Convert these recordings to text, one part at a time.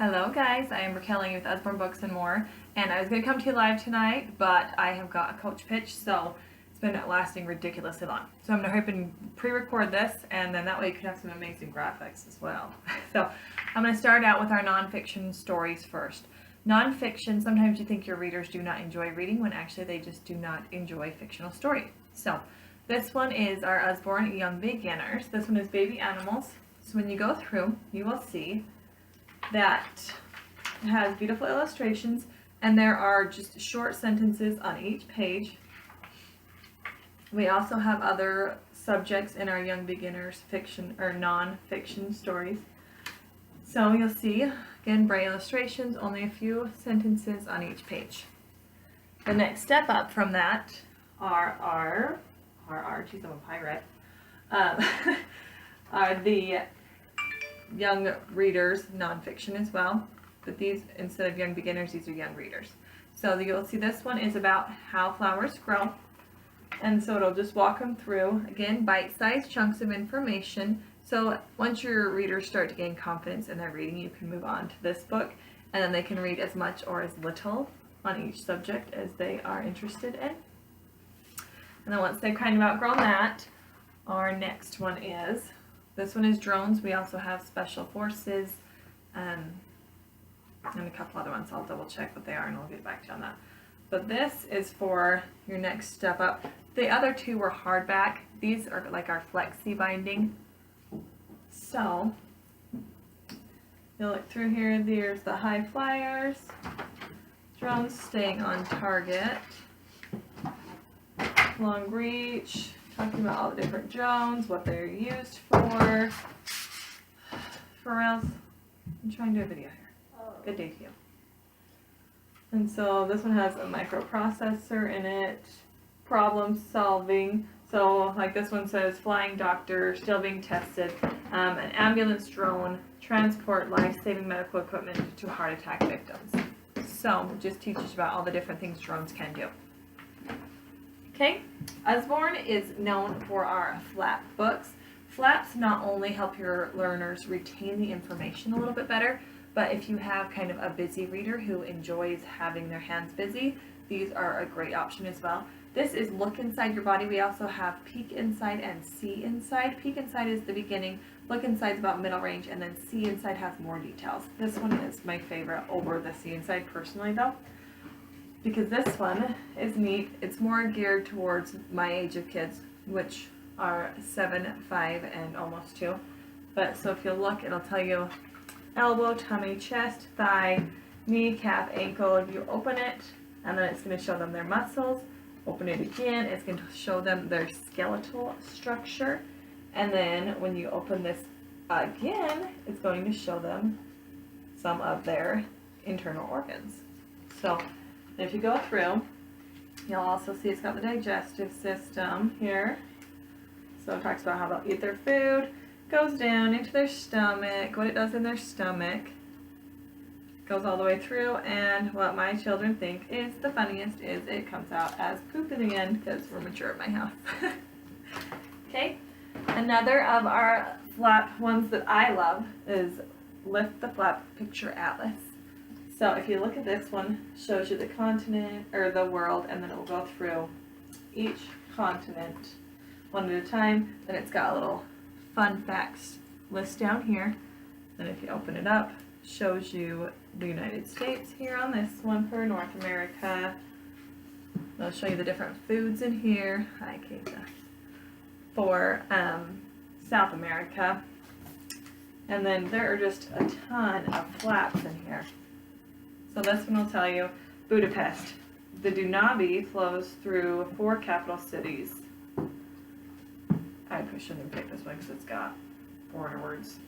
Hello guys, I am Raquel with Usborne Books and More, and I was going to come to you live tonight, but I have got a coach pitch, so it's been lasting ridiculously long. So I'm going to hurry up and pre-record this, and then that way you can have some amazing graphics as well. So I'm going to start out with our nonfiction stories first. Nonfiction, sometimes you think your readers do not enjoy reading, when actually they just do not enjoy fictional story. So this one is our Usborne Young Beginners. This one is Baby Animals. So when you go through, you will see that has beautiful illustrations, and there are just short sentences on each page. We also have other subjects in our Young Beginners fiction or non-fiction stories. So you'll see, again, bright illustrations, only a few sentences on each page. The next step up from that are geez, I'm a pirate, are the young readers, nonfiction as well, but these, instead of young beginners, these are young readers. So you'll see this one is about how flowers grow, and so it'll just walk them through, again, bite-sized chunks of information. So once your readers start to gain confidence in their reading, you can move on to this book, and then they can read as much or as little on each subject as they are interested in. And then once they've kind of outgrown that, our next one is, this one is drones. We also have special forces, and a couple other ones. I'll double check what they are and I'll get back to you on that. But this is for your next step up. The other two were hardback. These are like our flexi binding. So you'll look through here. There's the high flyers, drones staying on target, long reach, talking about all the different drones, what they're used for. Else, I'm trying to do a video here. Good day to you. And so this one has a microprocessor in it, problem solving. So like this one says, flying doctor, still being tested, an ambulance drone, transport life-saving medical equipment to heart attack victims. So it just teaches about all the different things drones can do. Okay, Usborne is known for our flap books. Flaps not only help your learners retain the information a little bit better, but if you have kind of a busy reader who enjoys having their hands busy, these are a great option as well. This is look inside your body. We also have peek inside and see inside. Peek inside is the beginning, look inside is about middle range, and then see inside has more details. This one is my favorite over the see inside personally though, because this one is neat. It's more geared towards my age of kids, which are 7, 5, and almost 2. But so if you look, it'll tell you elbow, tummy, chest, thigh, knee, calf, ankle. If you open it, and then it's going to show them their muscles. Open it again, it's going to show them their skeletal structure. And then when you open this again, it's going to show them some of their internal organs. So if you go through, you'll also see it's got the digestive system here. So it talks about how they'll eat their food, goes down into their stomach, what it does in their stomach, goes all the way through, and what my children think is the funniest is it comes out as poop in the end, because we're mature at my house. Okay, another of our flap ones that I love is Lift the Flap Picture Atlas. So if you look at this one, shows you the continent, or the world, and then it will go through each continent one at a time. Then it's got a little fun facts list down here. Then if you open it up, shows you the United States here on this one for North America. I'll show you the different foods in here. Hi, Keita. For South America. And then there are just a ton of flaps in here. So this one will tell you Budapest. The Danube flows through 4 capital cities. I shouldn't have picked this one because it's got foreigner words.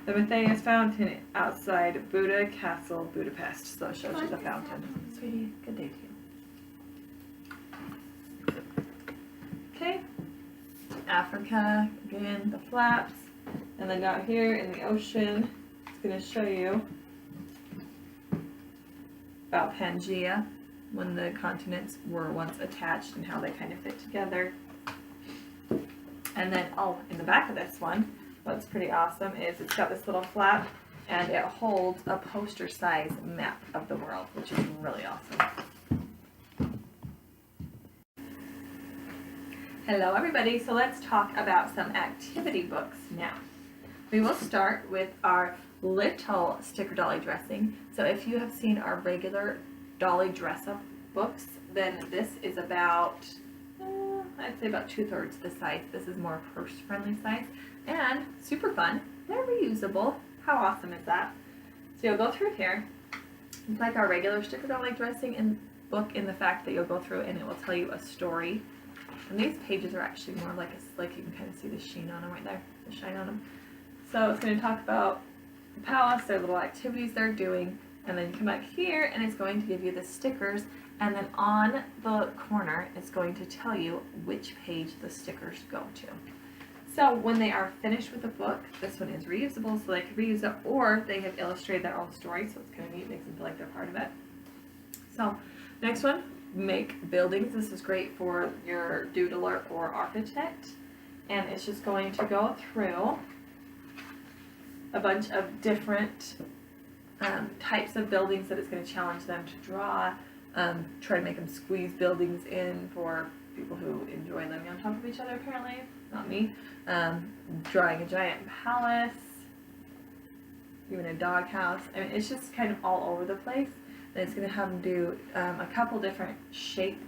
The Matthias Fountain outside Buda Castle, Budapest. So it shows you the fountain. Sweetie, good day to you. Okay. Africa, again, the flaps. And then down here in the ocean, it's going to show you about Pangaea, when the continents were once attached and how they kind of fit together. And then, in the back of this one, what's pretty awesome is it's got this little flap and it holds a poster size map of the world, which is really awesome. Hello everybody, so let's talk about some activity books now. We will start with our little sticker dolly dressing. So if you have seen our regular dolly dress up books, then this is about, I'd say about 2/3 the size. This is more purse friendly size and super fun. They're reusable. How awesome is that? So you'll go through here. It's like our regular sticker dolly dressing book in the fact that you'll go through and it will tell you a story. And these pages are actually more like you can kind of see the sheen on them right there, the shine on them. So it's going to talk about the palace, their little activities they're doing, and then you come back here and it's going to give you the stickers, and then on the corner it's going to tell you which page the stickers go to. So when they are finished with the book, this one is reusable, so they can reuse it, or they have illustrated their own story, so it's kind of neat, makes them feel like they're part of it. So next one, make buildings. This is great for your doodler or architect, and it's just going to go through a bunch of different types of buildings that it's going to challenge them to draw. Try to make them squeeze buildings in for people who enjoy living on top of each other, apparently. Not me. Drawing a giant palace, even a doghouse. I mean, it's just kind of all over the place. And it's going to have them do a couple different shape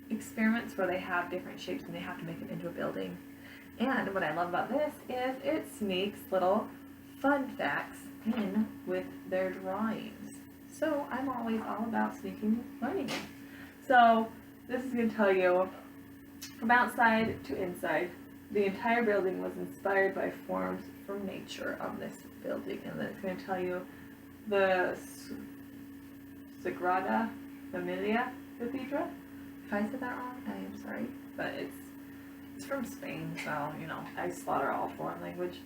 experiments where they have different shapes and they have to make them into a building. And what I love about this is it sneaks little fun facts in with their drawings. So I'm always all about sneaking learning in. So this is going to tell you from outside to inside. The entire building was inspired by forms from nature of this building. And then it's going to tell you the Sagrada Familia Cathedral. If I said that wrong, I am sorry. But it's from Spain, so, you know, I slaughter all foreign language.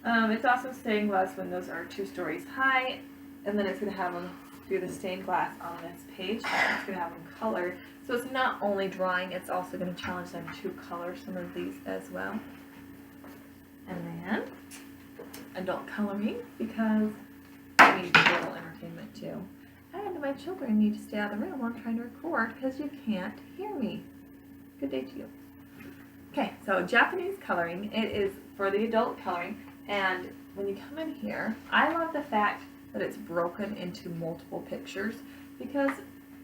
It's also stained glass windows are 2 stories high, and then it's going to have them do the stained glass on this page, and it's going to have them colored. So it's not only drawing, it's also going to challenge them to color some of these as well. And then adult coloring, because we need a little entertainment too. And my children need to stay out of the room while I'm trying to record because you can't hear me. Good day to you. Okay, so Japanese coloring, it is for the adult coloring, and when you come in here, I love the fact that it's broken into multiple pictures, because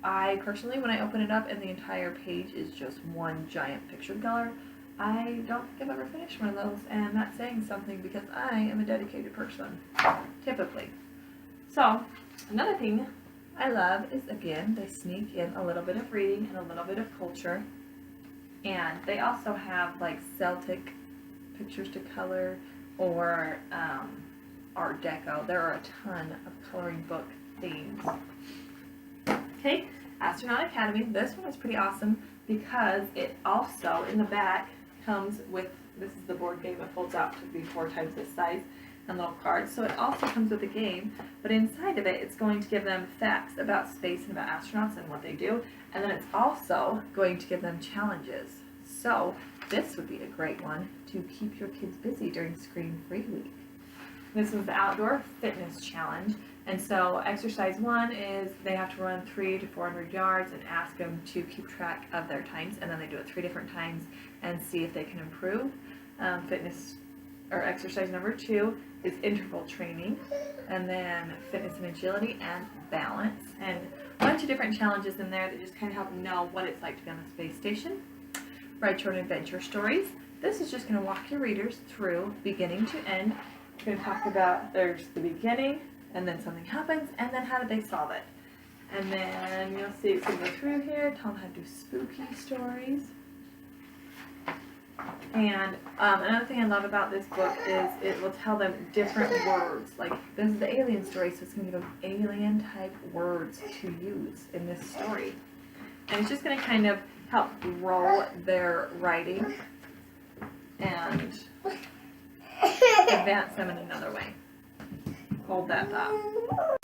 I personally, when I open it up and the entire page is just one giant picture color, I don't think I've ever finished one of those, and that's saying something because I am a dedicated person, typically. So, another thing I love is, again, they sneak in a little bit of reading and a little bit of culture, and they also have like Celtic pictures to color, or Art Deco. There are a ton of coloring book themes. Okay, Astronaut Academy. This one is pretty awesome because it also, in the back, comes with, this is the board game, it folds out to be 4 times this size, and little cards. So it also comes with a game, but inside of it, it's going to give them facts about space and about astronauts and what they do, and then it's also going to give them challenges. So this would be a great one to keep your kids busy during Screen Free Week. This is the Outdoor Fitness Challenge, and so exercise 1 is they have to run 300 to 400 yards and ask them to keep track of their times, and then they do it 3 different times and see if they can improve. Exercise number 2 is interval training, and then fitness and agility and balance, and a bunch of different challenges in there that just kind of help them know what it's like to be on the space station. Write your own adventure stories. This is just going to walk your readers through beginning to end. It's going to talk about there's the beginning, and then something happens, and then how did they solve it. And then you'll see it's going to go through here, tell them how to do spooky stories. And another thing I love about this book is it will tell them different words. Like, this is the alien story, so it's going to give them alien type words to use in this story. And it's just going to kind of help grow their writing and advance them in another way. Hold that thought.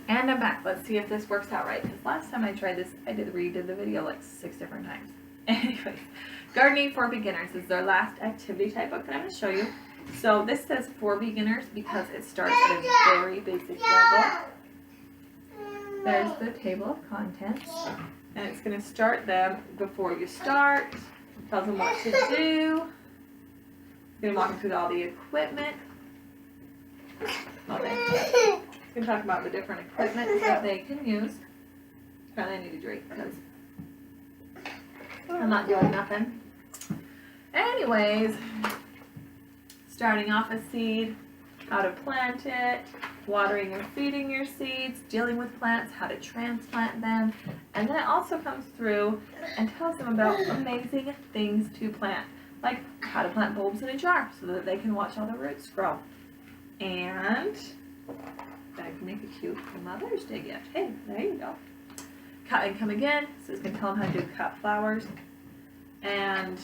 And I'm back. Let's see if this works out right, because last time I tried this, I redid the video like 6 different times. Anyways, Gardening for Beginners is their last activity type book that I'm going to show you. So this says for beginners because it starts at a very basic level. There's the table of contents, and it's going to start them before you start. Tells them what to do. It's going to walk them through all the equipment. Okay. It's going to talk about the different equipment that they can use. Apparently I need a drink because I'm not doing nothing. Anyways, starting off a seed, how to plant it, watering and feeding your seeds, dealing with plants, how to transplant them, and then it also comes through and tells them about amazing things to plant, like how to plant bulbs in a jar so that they can watch all the roots grow. And I can make a cute Mother's Day gift. Hey, there you go. Cut and come again, so it's going to tell them how to do cut flowers and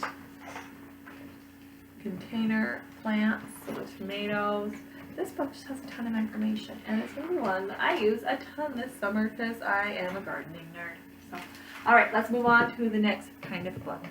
container plants, so the tomatoes. This book just has a ton of information, and it's going to be one that I use a ton this summer because I am a gardening nerd. So, all right, let's move on to the next kind of book.